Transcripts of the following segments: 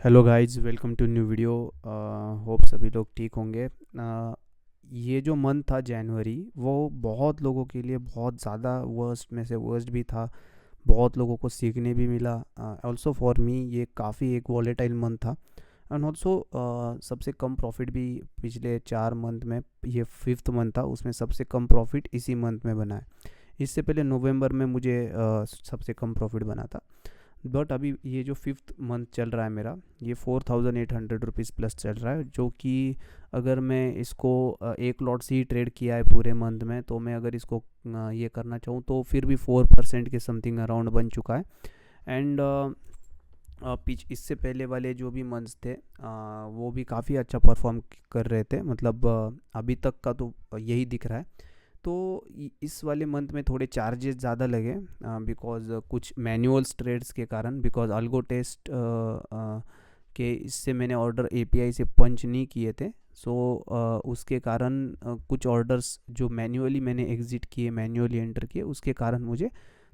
Hello guys, welcome to new video. Hope सभी लोग ठीक होंगे। ये जो मंथ था जनवरी, वो बहुत लोगों के लिए बहुत ज़्यादा वर्स्ट में से वर्स्ट भी था। बहुत लोगों को सीखने भी मिला। ऑल्सो फॉर मी ये काफ़ी एक वॉलेटाइल मंथ था। एंड ऑल्सो सबसे कम प्रॉफिट भी पिछले 4 मंथ में, ये फिफ्थ मंथ था, उसमें सबसे कम प्रॉफिट इसी मंथ में बना है। इससे पहले नवंबर में मुझे सबसे कम प्रॉफिट बना था। बट अभी ये जो फिफ्थ मंथ चल रहा है मेरा, ये 4800 रुपीज़ प्लस चल रहा है, जो कि अगर मैं इसको एक लॉट से ही ट्रेड किया है पूरे मंथ में, तो मैं अगर इसको ये करना चाहूँ तो फिर भी 4% के समथिंग अराउंड बन चुका है। एंड पिच इससे पहले वाले जो भी मंथ्स थे, वो भी काफ़ी अच्छा परफॉर्म कर रहे थे। मतलब अभी तक का तो यही दिख रहा है। तो इस वाले मंथ में थोड़े चार्जेस ज़्यादा लगे, बिकॉज कुछ मैनुअल्स ट्रेड्स के कारण, बिकॉज अल्गो टेस्ट के इससे मैंने ऑर्डर एपीआई से पंच नहीं किए थे। सो उसके कारण कुछ ऑर्डर्स जो मैन्युअली मैंने एग्जिट किए, मैन्युअली एंटर किए, उसके कारण मुझे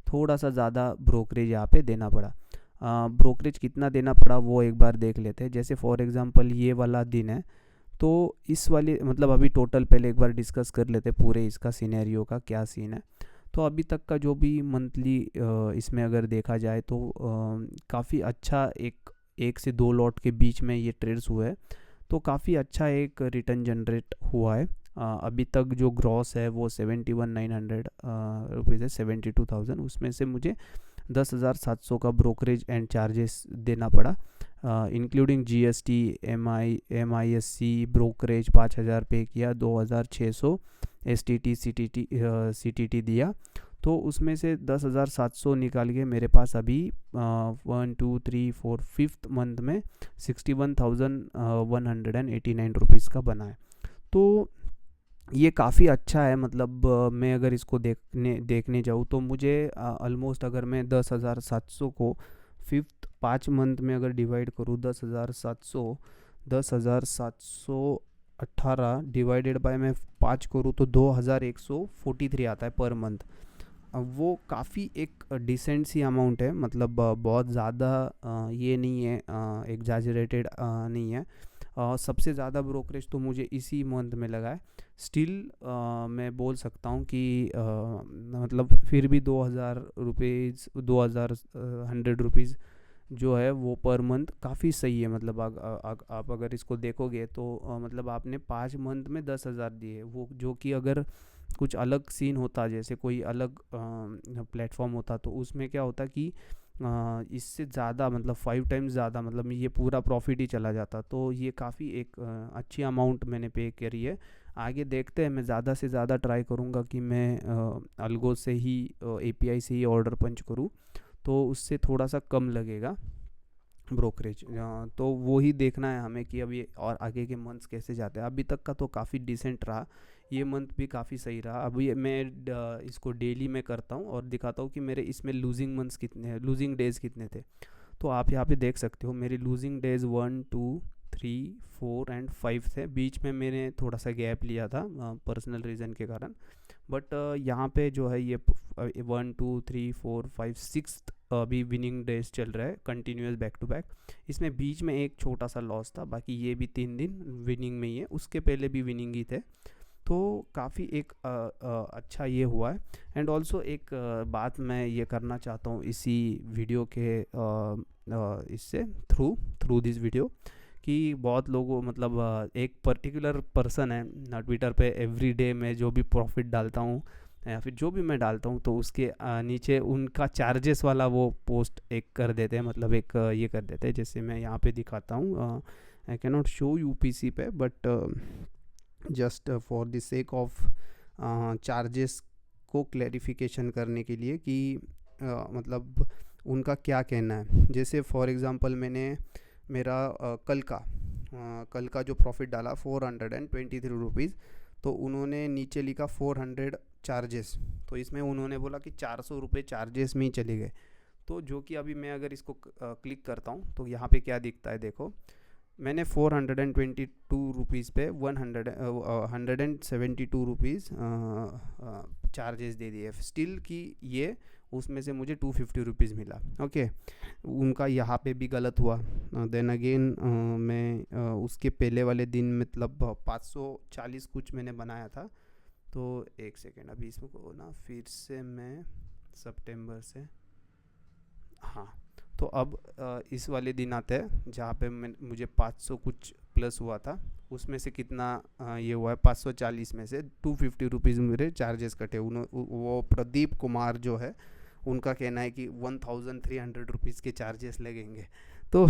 थोड़ा सा ज़्यादा ब्रोकरेज यहाँ पे देना पड़ा। ब्रोकरेज कितना देना पड़ा वो एक बार देख लेते हैं। जैसे फॉर एग्जांपल ये वाला दिन है, तो इस वाले मतलब अभी टोटल पहले एक बार डिस्कस कर लेते पूरे इसका सिनेरियो का क्या सीन है। तो अभी तक का जो भी मंथली इसमें अगर देखा जाए तो काफ़ी अच्छा एक से दो लॉट के बीच में ये ट्रेड्स हुए हैं। तो काफ़ी अच्छा एक रिटर्न जनरेट हुआ है। अभी तक जो ग्रॉस है वो 71,900 रुपीज़ है, 72,000। उसमें से मुझे 10,700 का ब्रोकरेज एंड चार्जेस देना पड़ा, including GST, M I S C brokerage 5,000 pay किया, 2,600 एसटीटी सीटीटी दिया। तो उसमें से 10,700 निकाल के मेरे पास अभी 1 2 3 4 फिफ्थ मंथ में 61,189 रुपीज़ का बना है। तो ये काफ़ी अच्छा है। मतलब मैं अगर इसको देखने जाऊँ तो मुझे ऑलमोस्ट, अगर मैं 10,700 को फिफ्थ 5 मंथ में अगर डिवाइड करूँ, 10,718 डिवाइडेड बाय मैं 5 करूँ तो 2,143 आता है पर मंथ। अब वो काफ़ी एक डिसेंट सी अमाउंट है। मतलब बहुत ज़्यादा ये नहीं है, एग्जैजरेटेड नहीं है। सबसे ज़्यादा ब्रोकरेज तो मुझे इसी मंथ में लगा है। स्टिल मैं बोल सकता हूँ कि मतलब फिर भी 2,000 रुपीज़, 2,100 रुपीज़ जो है वो पर मंथ काफ़ी सही है। मतलब आप अगर इसको देखोगे तो मतलब आपने 5 मंथ में 10,000 दिए, वो जो कि अगर कुछ अलग सीन होता, जैसे कोई अलग प्लेटफॉर्म होता, तो उसमें क्या होता कि इससे ज़्यादा, मतलब 5 टाइम्स ज़्यादा, मतलब ये पूरा प्रॉफिट ही चला जाता। तो ये काफ़ी एक अच्छी अमाउंट मैंने पे करी है। आगे देखते हैं, मैं ज़्यादा से ज़्यादा ट्राई करूँगा कि मैं अल्गो से ही, एपीआई से ही ऑर्डर पंच करूँ, तो उससे थोड़ा सा कम लगेगा ब्रोकरेज। तो वो ही देखना है हमें कि अभी और आगे के मंथ्स कैसे जाते हैं। अभी तक का तो काफ़ी डिसेंट रहा, ये मंथ भी काफ़ी सही रहा। अभी मैं इसको डेली में करता हूँ और दिखाता हूँ कि मेरे इसमें लूजिंग मंथ्स कितने हैं, लूजिंग डेज़ कितने थे। तो आप यहाँ पे देख सकते हो मेरी लूजिंग डेज 1 2 3 4 एंड 5 थे। बीच में मैंने थोड़ा सा गैप लिया था पर्सनल रीज़न के कारण। बट यहाँ पे जो है ये 1 2 3 4 5 6 अभी विनिंग डेज चल रहा है कंटिन्यूस बैक टू बैक। इसमें बीच में एक छोटा सा लॉस था, बाकी ये भी 3 दिन विनिंग में ही है, उसके पहले भी विनिंग ही थे। तो काफ़ी एक अच्छा ये हुआ है। एंड ऑल्सो एक बात मैं ये करना चाहता हूँ इसी वीडियो के इससे थ्रू थ्रू दिस वीडियो, कि बहुत लोगों, मतलब एक पर्टिकुलर पर्सन है ट्विटर पे, एवरी डे मैं जो भी प्रॉफिट डालता हूँ या फिर जो भी मैं डालता हूँ, तो उसके नीचे उनका चार्जेस वाला वो पोस्ट एक कर देते हैं, मतलब एक ये कर देते हैं। जैसे मैं यहाँ पे दिखाता हूँ, I can not show UPC पे, but just for the sake of charges को क्लैरिफिकेशन करने के लिए कि मतलब उनका क्या कहना है। जैसे फॉर एग्ज़ाम्पल मैंने मेरा कल का जो प्रॉफिट डाला 423 रुपीज़, तो उन्होंने नीचे लिखा 400 चार्जेस। तो इसमें उन्होंने बोला कि 400 रुपये चार्जेस में ही चले गए। तो जो कि अभी मैं अगर इसको क्लिक करता हूँ तो यहाँ पे क्या दिखता है, देखो मैंने 422 रुपीज़ पे 172 रुपीज़ चार्जेस दे दिए। स्टिल कि ये उसमें से मुझे 250 रुपीज़ मिला। ओके, उनका यहाँ पे भी गलत हुआ। देन अगेन मैं उसके पहले वाले दिन मतलब 540 कुछ मैंने बनाया था। तो एक सेकेंड, अभी इसको ना फिर से मैं सितंबर से, हाँ, तो अब इस वाले दिन आते हैं जहाँ पे मुझे 500 कुछ प्लस हुआ था। उसमें से कितना ये हुआ है, 540 में से 250 रुपीज़ मेरे चार्जेस कटे। वो प्रदीप कुमार जो है उनका कहना है कि 1300 रुपीज़ के चार्जेस लगेंगे। तो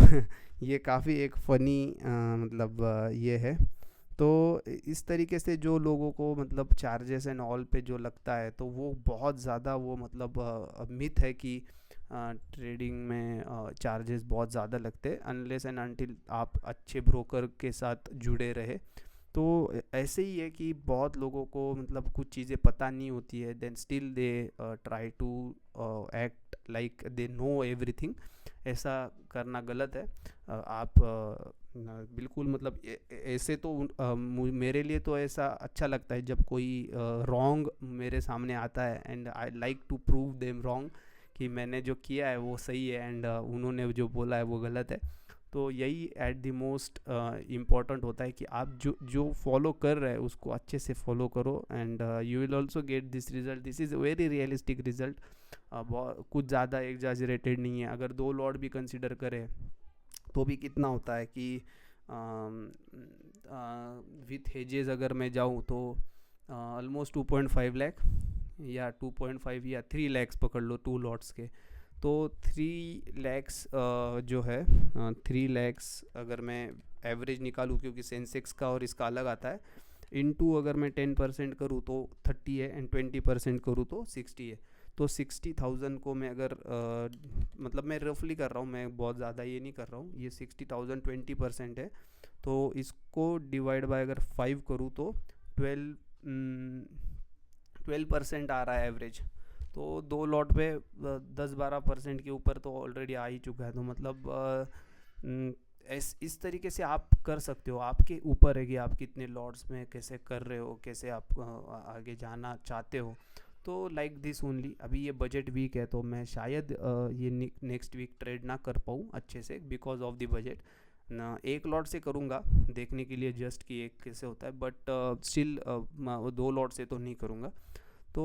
ये काफ़ी एक फ़नी मतलब ये है। तो इस तरीके से जो लोगों को मतलब चार्जेस एंड ऑल पे जो लगता है, तो वो बहुत ज़्यादा वो मतलब मिथ है कि ट्रेडिंग में चार्जेस बहुत ज़्यादा लगते हैं, अनलेस एंड अनटिल आप अच्छे ब्रोकर के साथ जुड़े रहे। तो ऐसे ही है कि बहुत लोगों को मतलब कुछ चीज़ें पता नहीं होती है, then still they try to act like they know everything. ऐसा करना गलत है। आप बिल्कुल मतलब ऐसे तो मेरे लिए तो ऐसा अच्छा लगता है जब कोई रॉन्ग मेरे सामने आता है, and I like to prove them wrong, कि मैंने जो किया है वो सही है एंड उन्होंने जो बोला है वो गलत है। तो यही एट द मोस्ट इम्पॉर्टेंट होता है कि आप जो जो फॉलो कर रहे हैं उसको अच्छे से फॉलो करो, and you will also get this result. This is very realistic result, कुछ ज़्यादा एग्जाजरेटेड नहीं है। अगर 2 लॉट भी कंसिडर करें तो भी कितना होता है कि विथ हेजेस अगर मैं जाऊँ तो ऑलमोस्ट 2.5 लाख या 2.5 या 3 लैक्स पकड़ लो 2 लॉट्स के। तो 3 लैक्स जो है 3 लैक्स अगर मैं एवरेज निकालूँ, क्योंकि सेंसेक्स का और इसका अलग आता है, इनटू अगर मैं 10% करूँ तो 30 है, एंड 20% करूँ तो 60 है। तो 60,000 को मैं अगर मतलब मैं रफली कर रहा हूँ, मैं बहुत ज़्यादा ये नहीं कर रहा हूँ, ये 60,000 20% है। तो इसको डिवाइड बाय अगर 5 करूँ तो 12% आ रहा है एवरेज। तो 2 लॉट पे 10-12% के ऊपर तो ऑलरेडी आ ही चुका है। तो मतलब इस तरीके से आप कर सकते हो, आपके ऊपर है कि आप कितने लॉट्स में कैसे कर रहे हो, कैसे आप आगे जाना चाहते हो। तो लाइक दिस ओनली। अभी ये बजट वीक है तो मैं शायद ये नेक्स्ट वीक ट्रेड ना कर पाऊँ अच्छे से बिकॉज ऑफ द बजट ना। एक लॉट से करूँगा देखने के लिए जस्ट कि एक कैसे होता है, बट स्टिल 2 लॉट से तो नहीं करूँगा। तो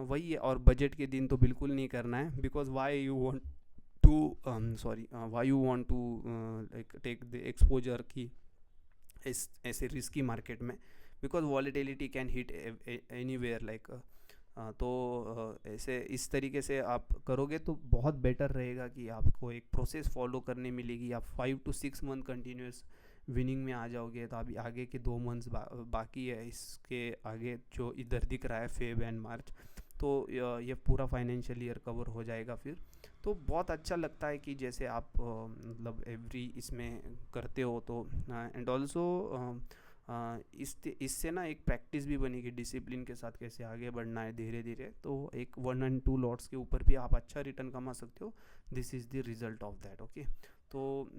वही है, और बजट के दिन तो बिल्कुल नहीं करना है, because why you want to sorry why you want to like take the exposure की इस ऐसे रिस्की मार्केट में, because volatility can hit anywhere like. तो ऐसे इस तरीके से आप करोगे तो बहुत बेटर रहेगा कि आपको एक प्रोसेस फॉलो करने मिलेगी। आप 5 to 6 मंथ कंटिन्यूस विनिंग में आ जाओगे। तो अभी आगे के 2 मंथ्स बाकी है, इसके आगे जो इधर दिख रहा है फेब एंड मार्च, तो ये पूरा फाइनेंशियल ईयर कवर हो जाएगा फिर। तो बहुत अच्छा लगता है कि जैसे आप मतलब एवरी इसमें करते हो। तो एंड ऑल्सो इससे ना एक प्रैक्टिस भी बनेगी डिसिप्लिन के साथ कैसे आगे बढ़ना है धीरे धीरे। तो एक 1 and 2 लॉट्स के ऊपर भी आप अच्छा रिटर्न कमा सकते हो। This is the result of that. Okay, तो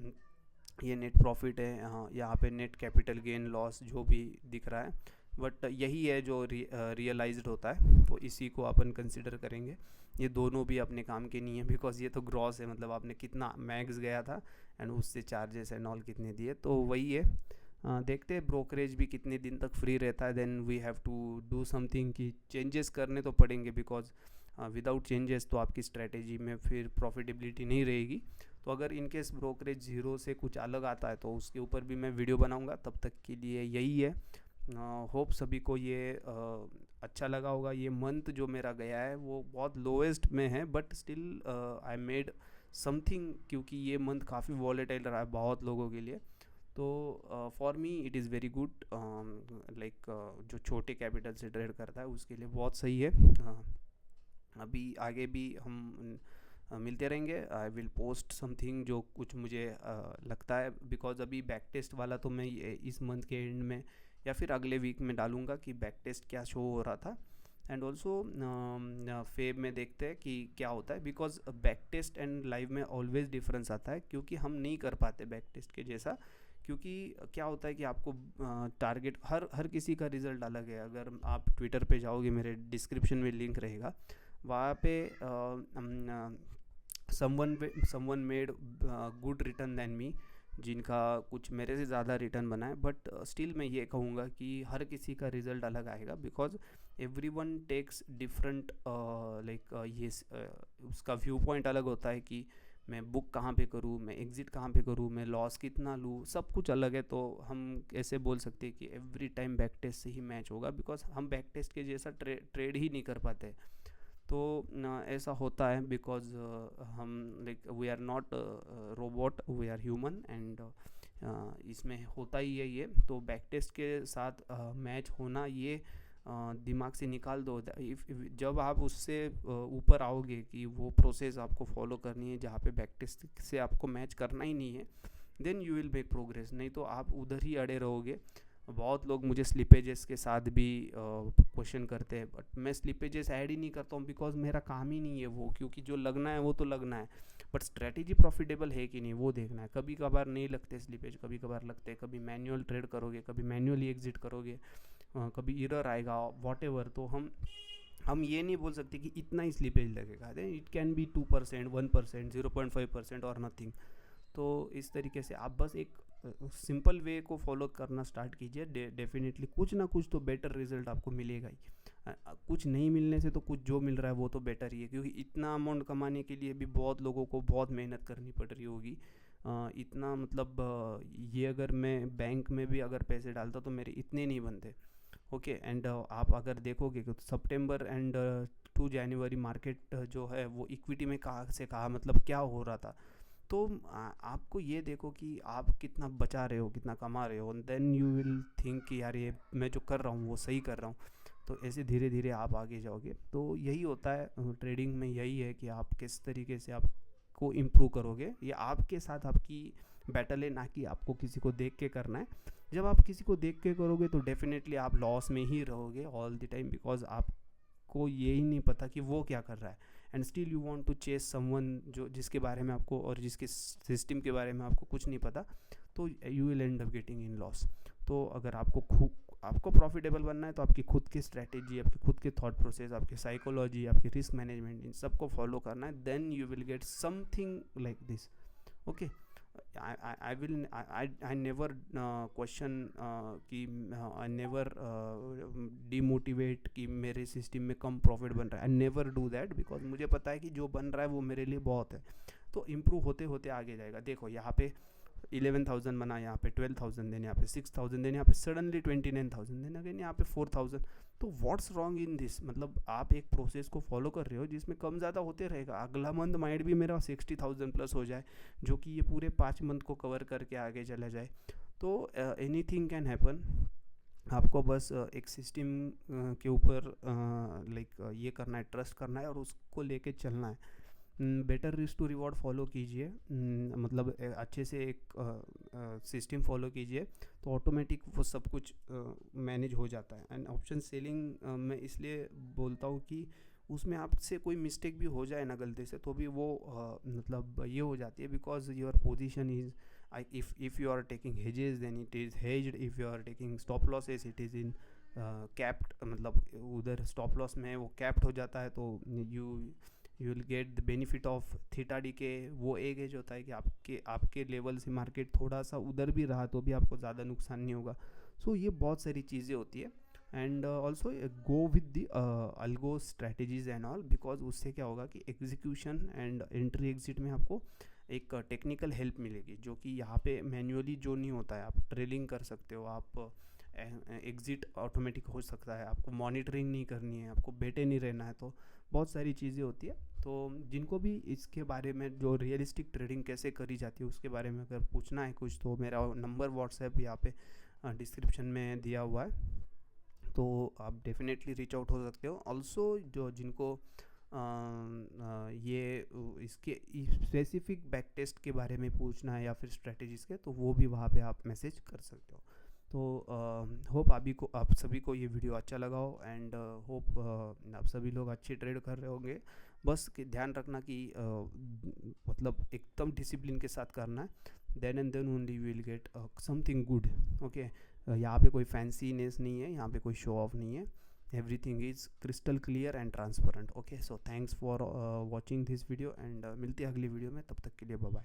ये नेट प्रॉफिट है। हाँ, यहाँ पे नेट कैपिटल गेन लॉस जो भी दिख रहा है, बट यही है जो रियलाइज्ड होता है, तो इसी को अपन कंसिडर करेंगे। ये दोनों भी अपने काम के नहीं है, बिकॉज ये तो ग्रॉस है, मतलब आपने कितना मैक्स गया था एंड उससे चार्जेस एंड ऑल कितने दिए, तो वही है। देखते हैं ब्रोकरेज भी कितने दिन तक फ्री रहता है, then we have to do something कि चेंजेस करने तो पड़ेंगे, बिकॉज विदाउट चेंजेस तो आपकी स्ट्रेटेजी में फिर प्रॉफिटेबिलिटी नहीं रहेगी। तो अगर इनकेस ब्रोकरेज ज़ीरो से कुछ अलग आता है तो उसके ऊपर भी मैं वीडियो बनाऊंगा। तब तक के लिए यही है। होप सभी को ये अच्छा लगा होगा। ये मंथ जो मेरा गया है वो बहुत लोएस्ट में है, but still I made something, क्योंकि ये मंथ काफ़ी वॉलेटाइल रहा है बहुत लोगों के लिए। तो for me it is very good, like जो छोटे कैपिटल से ट्रेड करता है उसके लिए बहुत सही है। अभी आगे भी हम मिलते रहेंगे। आई विल पोस्ट समथिंग जो कुछ मुझे लगता है, बिकॉज अभी बैक टेस्ट वाला तो मैं इस मंथ के एंड में या फिर अगले वीक में डालूंगा कि बैक टेस्ट क्या शो हो रहा था। एंड ऑल्सो फेब में देखते हैं कि क्या होता है, because back test and live में ऑलवेज डिफरेंस आता है, क्योंकि हम नहीं कर पाते बैक टेस्ट के जैसा। क्योंकि क्या होता है कि आपको टारगेट हर किसी का रिज़ल्ट अलग है। अगर आप ट्विटर पे जाओगे, मेरे डिस्क्रिप्शन में लिंक रहेगा, वहाँ पे someone made good return than me, जिनका कुछ मेरे से ज़्यादा रिटर्न बना है, बट स्टिल मैं ये कहूँगा कि हर किसी का रिजल्ट अलग आएगा, because every one takes different, like ये उसका व्यू पॉइंट अलग होता है कि मैं बुक कहाँ पे करूँ, मैं एग्ज़िट कहाँ पे करूँ, मैं लॉस कितना लूँ, सब कुछ अलग है। तो हम ऐसे बोल सकते हैं कि एवरी टाइम बैक टेस्ट से ही मैच होगा, बिकॉज हम बैक टेस्ट के जैसा ट्रेड ही नहीं कर पाते। तो ऐसा होता है बिकॉज हम like we are not robot, we are human, and इसमें होता ही है ये। तो बैक टेस्ट के साथ मैच होना ये दिमाग से निकाल दो। जब आप उससे ऊपर आओगे कि वो प्रोसेस आपको फॉलो करनी है जहाँ पे बैक टेस्ट से आपको मैच करना ही नहीं है, then you will make progress, नहीं तो आप उधर ही अड़े रहोगे। बहुत लोग मुझे स्लिपेजेस के साथ भी क्वेश्चन करते हैं, बट मैं स्लिपेजेस ऐड ही नहीं करता हूँ, बिकॉज मेरा काम ही नहीं है वो, क्योंकि जो लगना है वो तो लगना है, बट स्ट्रेटेजी प्रॉफिटेबल है कि नहीं वो देखना है। कभी कभार नहीं लगते स्लिपेज, कभी कभार लगते हैं, कभी मैनुअल ट्रेड करोगे, कभी मैनुअली एग्जिट करोगे, कभी एरर आएगा, वॉट एवर। तो हम ये नहीं बोल सकते कि इतना ही स्लिपेज लगेगा, इट कैन बी 2%, 1%, 0.5% और नथिंग। तो इस तरीके से आप बस एक सिंपल वे को फॉलो करना स्टार्ट कीजिए, डेफिनेटली कुछ ना कुछ तो बेटर रिजल्ट आपको मिलेगा ही। कुछ नहीं मिलने से तो कुछ जो मिल रहा है वो तो बेटर ही है, क्योंकि इतना अमाउंट कमाने के लिए भी बहुत लोगों को बहुत मेहनत करनी पड़ रही होगी। इतना मतलब ये अगर मैं बैंक में भी अगर पैसे डालता तो मेरे इतने नहीं बनते। ओके, एंड आप अगर देखोगे कि सितंबर एंड 2 जनवरी मार्केट जो है वो इक्विटी में कहाँ से कहाँ मतलब क्या हो रहा था। तो आपको ये देखो कि आप कितना बचा रहे हो, कितना कमा रहे हो, देन यू विल थिंक कि यार ये मैं जो कर रहा हूँ वो सही कर रहा हूँ। तो ऐसे धीरे धीरे आप आगे जाओगे। तो यही होता है ट्रेडिंग में, यही है कि आप किस तरीके से आपको इम्प्रूव करोगे। ये आपके साथ आपकी बैटल है, ना कि आपको किसी को देख के करना है। जब आप किसी को देख के करोगे तो डेफिनेटली आप लॉस में ही रहोगे ऑल द टाइम, बिकॉज आपको ये ही नहीं पता कि वो क्या कर रहा है, and still you want to chase someone जो जिसके बारे में आपको और जिसके सिस्टम के बारे में आपको कुछ नहीं पता, तो you will and up getting in loss. तो अगर आपको प्रॉफिटेबल बनना है तो आपकी खुद की स्ट्रैटेजी, आपकी खुद के थॉट प्रोसेस, आपकी साइकोलॉजी, आपकी रिस्क मैनेजमेंट, इन सबको फॉलो करना है, then you will get something like this. Okay, I never question कि I never demotivate कि मेरे सिस्टम में कम प्रॉफिट बन रहा है। I never do that, because मुझे पता है कि जो बन रहा है वो मेरे लिए बहुत है। तो इम्प्रूव होते होते आगे जाएगा। देखो यहाँ पे 11,000 बना, यहाँ पे 12,000, देन यहाँ पे 6,000, देन यहाँ पे सडनली 29,000, देन अगेन यहाँ पे 4,000। तो व्हाट्स रॉन्ग इन दिस? मतलब आप एक प्रोसेस को फॉलो कर रहे हो जिसमें कम ज़्यादा होते रहेगा। अगला मंथ माइट भी मेरा 60,000 प्लस हो जाए, जो कि ये पूरे 5 मंथ को कवर करके आगे चला जाए। तो एनीथिंग कैन हैपन। आपको बस एक सिस्टम के ऊपर लाइक ये करना है, ट्रस्ट करना है और उसको लेके चलना है। Better risk to reward follow कीजिए, मतलब अच्छे से एक सिस्टम फॉलो कीजिए, तो ऑटोमेटिक वो सब कुछ मैनेज हो जाता है। एंड ऑप्शन सेलिंग मैं इसलिए बोलता हूँ कि उसमें आपसे कोई मिस्टेक भी हो जाए ना गलती से, तो भी वो मतलब ये हो जाती है, because your position is, if you are taking hedges then it is hedged, if you are taking stop losses it is in capped, मतलब उधर स्टॉप लॉस में वो कैप्ड हो जाता है। तो you will get the benefit of theta D के। वो एक एज होता है कि आपके लेवल से मार्केट थोड़ा सा उधर भी रहा तो भी आपको ज़्यादा नुकसान नहीं होगा। सो ये बहुत सारी चीज़ें होती है। And also go with the algo strategies and all, because उससे क्या होगा कि एग्जीक्यूशन एंड एंट्री एग्जिट में आपको एक टेक्निकल हेल्प मिलेगी, जो कि यहाँ पे मैन्युअली जो नहीं होता है। आप ट्रेलिंग कर सकते हो, आप एग्जिट ऑटोमेटिक हो सकता है, आपको मॉनिटरिंग नहीं करनी है, आपको बैठे नहीं रहना है। तो बहुत सारी चीज़ें होती है। तो जिनको भी इसके बारे में, जो रियलिस्टिक ट्रेडिंग कैसे करी जाती है उसके बारे में अगर पूछना है कुछ, तो मेरा नंबर व्हाट्सएप यहाँ पे डिस्क्रिप्शन में दिया हुआ है, तो आप डेफिनेटली रीच आउट हो सकते हो। ऑल्सो जो जिनको ये इसके स्पेसिफिक बैक टेस्ट के बारे में पूछना है या फिर स्ट्रेटजीज़ के, तो वो भी वहाँ पे आप मैसेज कर सकते हो। तो होप आप सभी को ये वीडियो अच्छा लगा हो, एंड होप आप सभी लोग अच्छे ट्रेड कर रहे होंगे। बस ध्यान रखना कि मतलब एकदम डिसिप्लिन के साथ करना है, then and then only you will get something good. Okay, यहाँ पे कोई फैंसीनेस नहीं है, यहाँ पे कोई शो ऑफ नहीं है। Everything is crystal clear and transparent. Okay, so thanks for watching this video and मिलते हैं अगली वीडियो में, तब तक के लिए बाय बाय।